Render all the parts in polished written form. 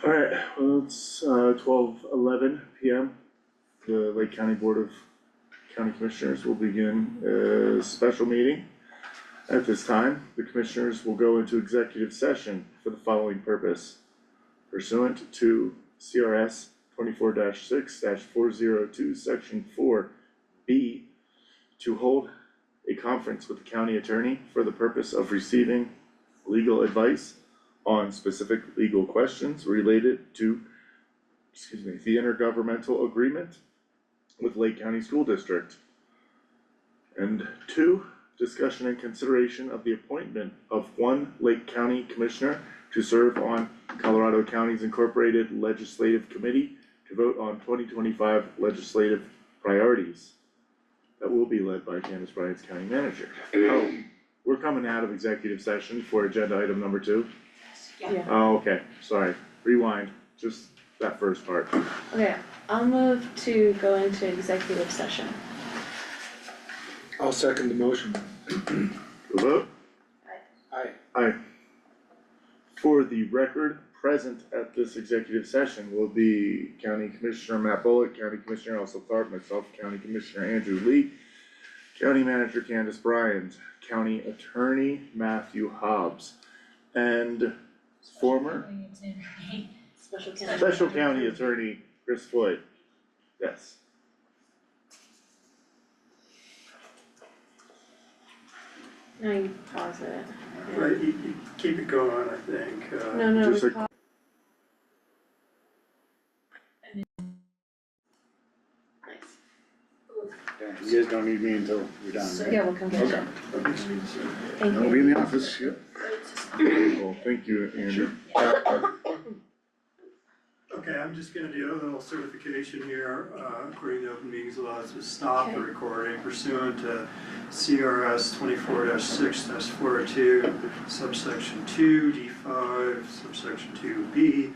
Alright, well, it's 12:11 PM. The Lake County Board of County Commissioners will begin a special meeting. At this time, the commissioners will go into executive session for the following purpose. Pursuant to CRS 24-6-402, Section 4B, to hold a conference with the county attorney for the purpose of receiving legal advice on specific legal questions related to, the intergovernmental agreement with Lake County School District. And 2, discussion and consideration of the appointment of one Lake County Commissioner to serve on Colorado Counties Incorporated Legislative Committee to vote on 2025 legislative priorities. That will be led by Candace Bryant's County Manager. Oh, we're coming out of executive session for agenda item number 2. Yeah. Oh, okay, sorry, rewind, just that first part. Okay, I'll move to go into executive session. I'll second the motion. Vote? Aye. Aye. For the record, present at this executive session will be County Commissioner Matt Bullock, County Commissioner Elsa Clark, myself, County Commissioner Andrew Lee, County Manager Candace Bryant, County Attorney Matthew Hobbs, and former Special County Attorney Chris Floyd. Yes. Now you pause it. Right, you keep it going, I think. No, Just we like- pause. Nice. You guys don't need me until you're done, right? Yeah, we'll come back. Okay. Thank I'll you. be in the office, yep. Well, thank you, Andrew. Okay, I'm just gonna do a little certification here, according to open meetings laws, to stop the Okay. recording pursuant to CRS 24-6-402, subsection 2, D5, subsection 2B.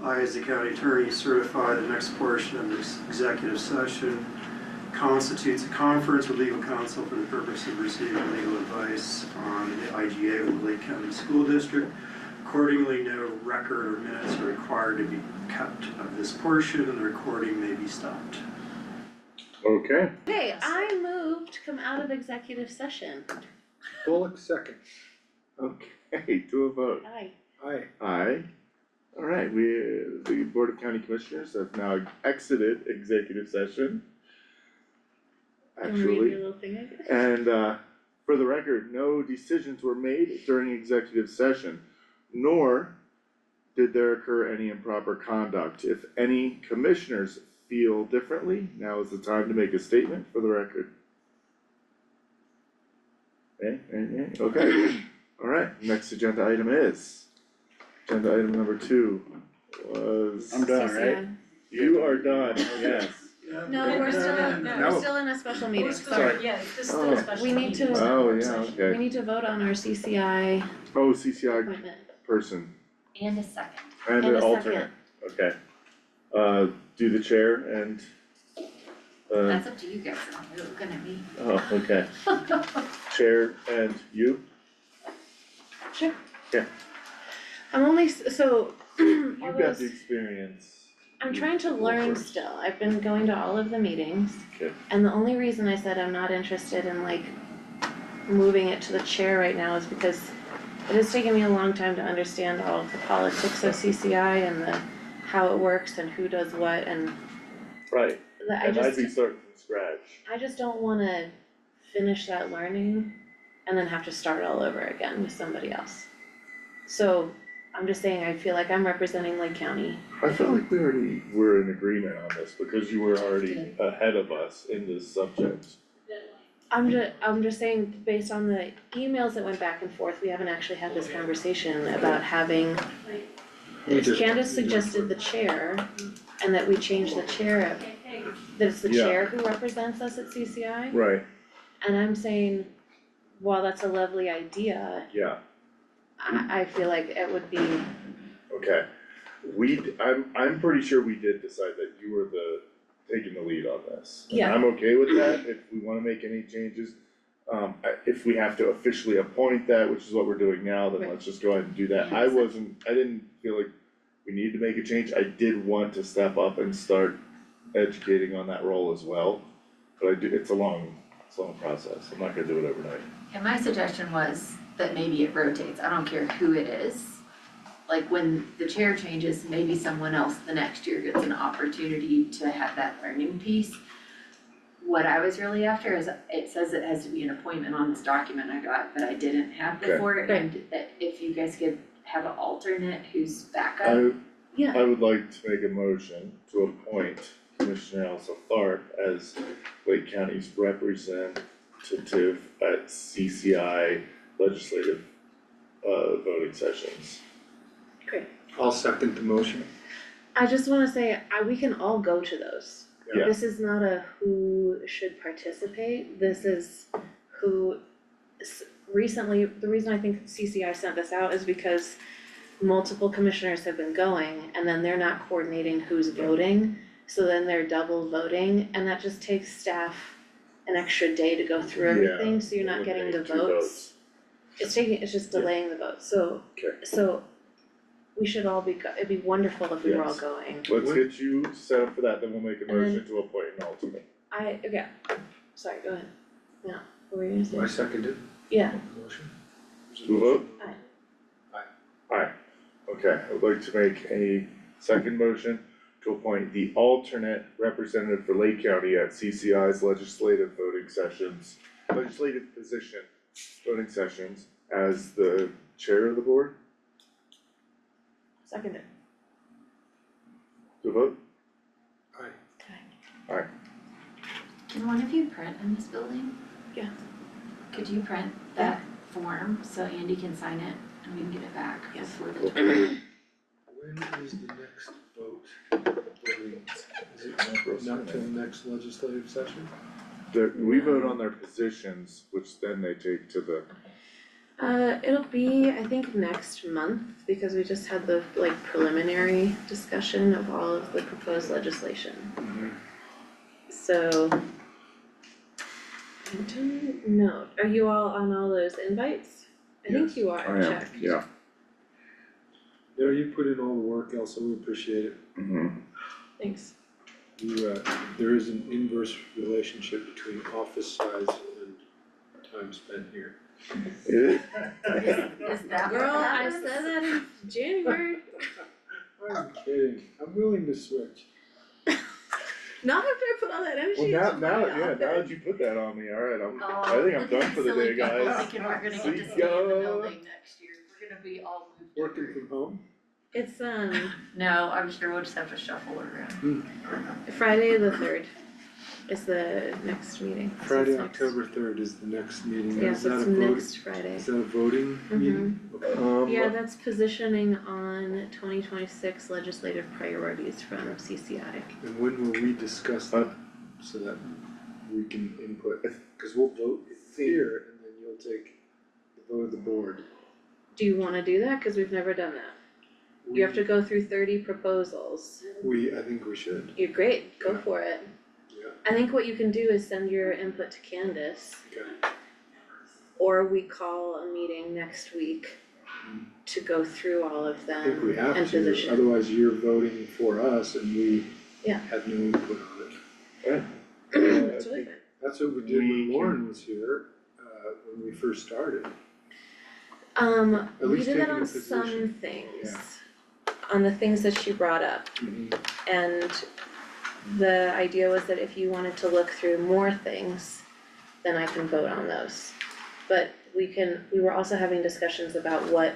I, as the county attorney, certify the next portion of this executive session constitutes a conference with legal counsel for the purpose of receiving legal advice on the IGA with the Lake County School District. Accordingly, no record or minutes are required to be kept of this portion, and the recording may be stopped. Okay, Okay, I moved to come out of executive session. Bullock second. okay, to a vote. Aye. Aye. Aye. Alright, the Board of County Commissioners have now exited executive session. Can we read Actually, your little thing again? and for the record, no decisions were made during executive session, nor did there occur any improper conduct. If any commissioners feel differently, now is the time to make a statement for the record. Okay, alright, next agenda item is, agenda item number 2 was. I'm done, right? CCI. You are done, yes. No, we're still in, No. we're still in a special meeting, sorry. Yeah, this is Oh. still a special We need meeting. to- It's not a Oh, work yeah, session. We okay, need to vote on our CCI oh, CCI appointment. person And a second. and And an a alternate, okay. Do the chair and, That's up to you guys, I'm not really looking at me. oh, okay, chair and you? Sure. Yeah. I'm only, so, all You've got those, the experience. I'm trying to learn still, I've been going to all of the meetings. Okay. And the only reason I said I'm not interested in like moving it to the chair right now is because it has taken me a long time to understand all of the politics of CCI and how it works and who does what and Right, I and I'd be just, starting from scratch. I just don't wanna finish that learning and then have to start all over again with somebody else. So I'm just saying, I feel like I'm representing Lake County. I felt like we already were in agreement on this because you were already ahead of us in this subject. I'm just saying, based on the emails that went back and forth, we haven't actually had this conversation about having, Candace suggested the chair, and that we change the chair, that it's the Yeah. chair who represents us at CCI. Right, And I'm saying, while that's a lovely idea, yeah, I feel like it would be, okay. I'm pretty sure we did decide that you were taking the lead on this. And Yeah. I'm okay with that, if we wanna make any changes. If we have to officially appoint that, which is what we're doing now, then Right. let's just go ahead and do that. Yeah, I didn't feel like we need to make a change, I did want to step up and start educating on that role as well. But it's a long process, I'm not gonna do it overnight. And my suggestion was that maybe it rotates, I don't care who it is. Like when the chair changes, maybe someone else the next year gets an opportunity to have that learning piece. What I was really after is, it says it has to be an appointment on this document I got, but I didn't have Okay. before, and that if you guys could have an alternate who's backup. I would like to make a motion to appoint Commissioner Elsa Tharp as Lake County's representative at CCI legislative voting sessions. Great. I'll second the motion. I just wanna say, we can all go to those. Yeah. This is not a who should participate, this is who recently, the reason I think CCI sent this out is because multiple commissioners have been going and then they're not coordinating who's voting, so then they're double voting, and that just takes staff an extra day to go through everything, so you're not getting the Eliminate two votes. It's just delaying the vote, so Okay. we should all be it'd be wonderful if we were all Yes. going. Let's get you set up for that, then we'll make a And then- motion to appoint an alternate. Sorry, go ahead. Yeah, what were you gonna I say? seconded Yeah, the motion. Do a vote? Aye. Aye. Okay, I would like to make a second motion to appoint the alternate representative for Lake County at CCI's legislative voting sessions, legislative position voting sessions as the chair of the board. second it. Do a vote? Aye. Can one of you print in this building? Yeah. Could you print that form so Andy can sign it and we can get it back Yes. before the 20th? When is the next vote? Voting? Is it not till next legislative session? We vote on their positions, which then they take to the, It'll be, I think, next month, because we just had the preliminary discussion of all of the proposed legislation. So. I don't know, are you all on all those invites? I think you are, I am, check. yeah. No, you put in all the work, Elsa, we appreciate it. Thanks. You, there is an inverse relationship between office size and time spent here. Is that what Girl, I happens? said that in January, I'm kidding, I'm willing to switch. not after I put all that energy Well, into now, my yeah, now office. that you put that on me, alright, Oh, I think I'm look done at for the silly day, people guys. thinking we're gonna get to See stay in the ya. building next year, we're gonna be all moved over. Working from home? It's No, I'm sure we'll just have to shuffle around. Friday the 3rd is the next meeting. So Friday, it's next- October 3rd is the next meeting, Yeah, is so that a it's vote, next Friday. is that a voting meeting? Okay. Yeah, that's positioning on 2026 legislative priorities from CCI. And when will we discuss that, so that we can input, cause we'll vote here and then you'll take the vote of the board. Do you wanna do that? Cause we've never done that. You have to go through 30 proposals. I think we should, You're great, go for it. yeah, I think what you can do is send your input to Candace, okay. or we call a meeting next week to go through all of I think we them have and to, position. otherwise you're voting for us and we Yeah. had no input on it. It's really fine. That's what we did We when can- Lauren was here, when we first started. At We least did that taking a on some position. things, Yeah. on the things that she brought up. And the idea was that if you wanted to look through more things, then I can vote on those. But we were also having discussions about what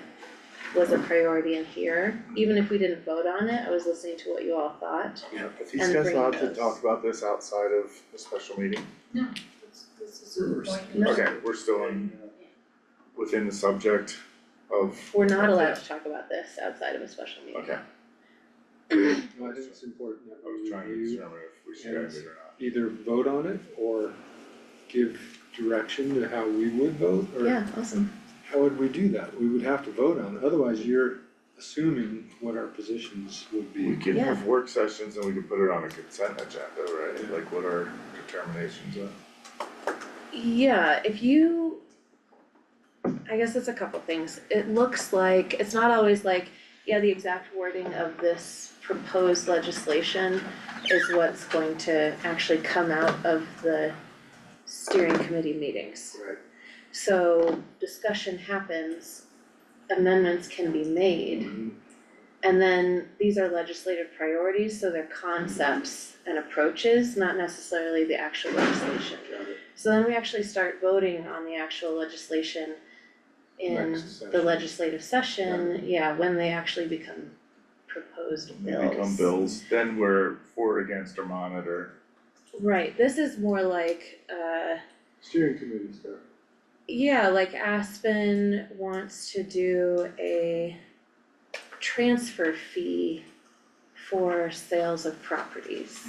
was a priority in here, even if we didn't vote on it, I was listening to what you all thought. Yeah, are these And guys bring allowed to those. talk about this outside of the special meeting? This is the point. No. Okay, we're still within the subject of, We're not allowed to talk about this outside of a special meeting. okay, No, I think it's important that I was we trying to review, determine if we should have it or not. either vote on it or give direction to how we would vote, or Yeah, awesome. how would we do that? We would have to vote on it, otherwise you're assuming what our positions would We be. can Yeah. have work sessions and we can put it on a consent agenda, right, like what our determinations are. Yeah, I guess it's a couple things. It looks like, it's not always like, Yeah, the exact wording of this proposed legislation is what's going to actually come out of the steering committee meetings. Right. So discussion happens, amendments can be made, and then these are legislative priorities, so they're concepts and approaches, not necessarily the actual legislation. So then we actually start voting on the actual legislation in Next the session. legislative session, yeah, when they actually become proposed They bills. become bills, then we're for, against, or monitor. Right, this is more like, Steering committee stuff. yeah, like Aspen wants to do a transfer fee for sales of properties.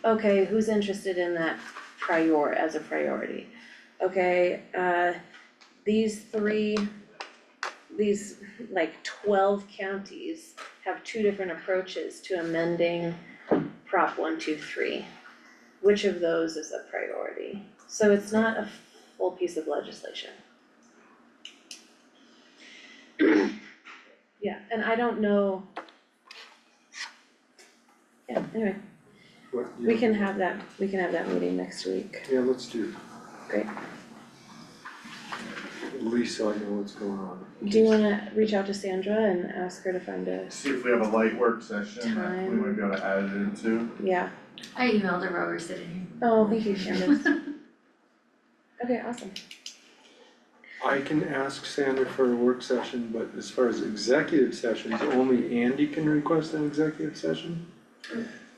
Okay, who's interested in that as a priority? Okay, these like 12 counties have two different approaches to amending Prop 123. Which of those is a priority? So it's not a full piece of legislation. Yeah, and I don't know. Yeah, anyway, What, you we know- can have that meeting next week. Yeah, let's do. Great. At least so I know what's going on. Do you wanna reach out to Sandra and ask her to find a, See if we have a light work session that we Time. might be able to add it into. yeah, I emailed her while we were sitting here. oh, thank you, Candace. Okay, awesome. I can ask Sandra for a work session, but as far as executive sessions, only Andy can request an executive session?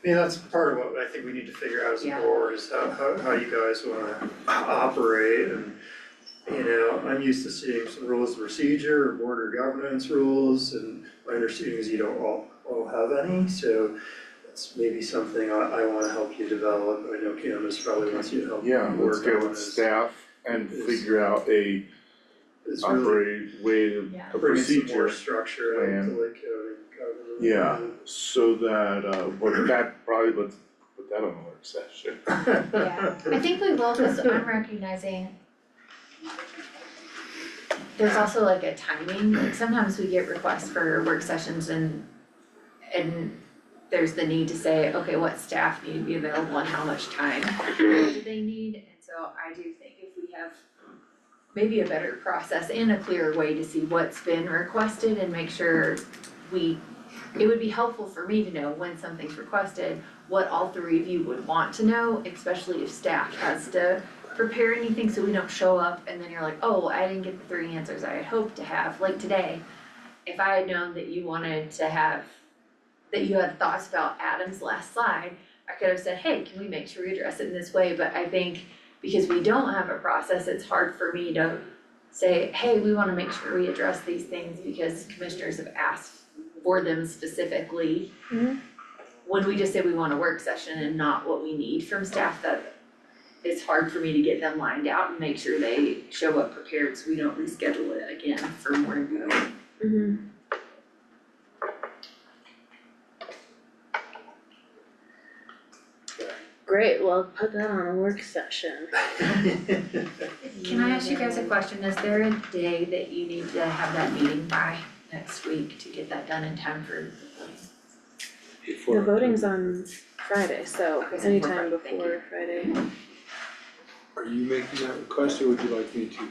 Yeah, that's part of what I think we need to figure out as a Yeah. board, is how you guys wanna operate, and, you know, I'm used to seeing some rules of procedure, or board or governance rules, and my understanding is you don't all have any, so that's maybe something I wanna help you develop. I know Candace probably wants you to help Yeah, let's work get on with this. staff and is- figure out a It's really operate way, Yeah. a bringing some more procedure. structure plan. into Lake County government. Yeah, so that, well, that probably, let's put that on the work session. Yeah, I think we will, cause I'm recognizing there's also like a timing, like sometimes we get requests for work sessions and there's the need to say, okay, what staff need to be available and how much time do they need? And so I do think if we have maybe a better process and a clearer way to see what's been requested and make sure it would be helpful for me to know when something's requested, what all three of you would want to know, especially if staff has to prepare anything so we don't show up and then you're like, oh, well, I didn't get the three answers I had hoped to have, like today. If I had known that you wanted to have, that you had thoughts about Adam's last slide, I could have said, hey, can we make sure we address it in this way? But I think because we don't have a process, it's hard for me to say, hey, we wanna make sure we address these things because commissioners have asked for them specifically. Mhm. When we just say we want a work session and not what we need from staff, that it's hard for me to get them lined out and make sure they show up prepared so we don't reschedule it again for more info. Mm-hmm. Great, well, put that on a work session. Can I ask you guys a question? Is there a day that you need to have that meeting by next week to get that done in time for the voting? Before The voting's on Friday, so Okay, so anytime before Friday, before Friday. Are you making that request or would you like me to? Jenny?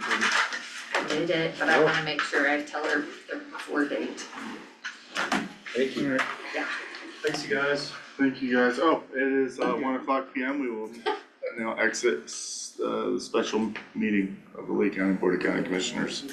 I did it, but I wanna make sure I tell her the before date. Thank you. Thanks, you guys. Thank you guys, oh, it is 1:00 PM, we will now exit the special meeting of the Lake County Board of County Commissioners.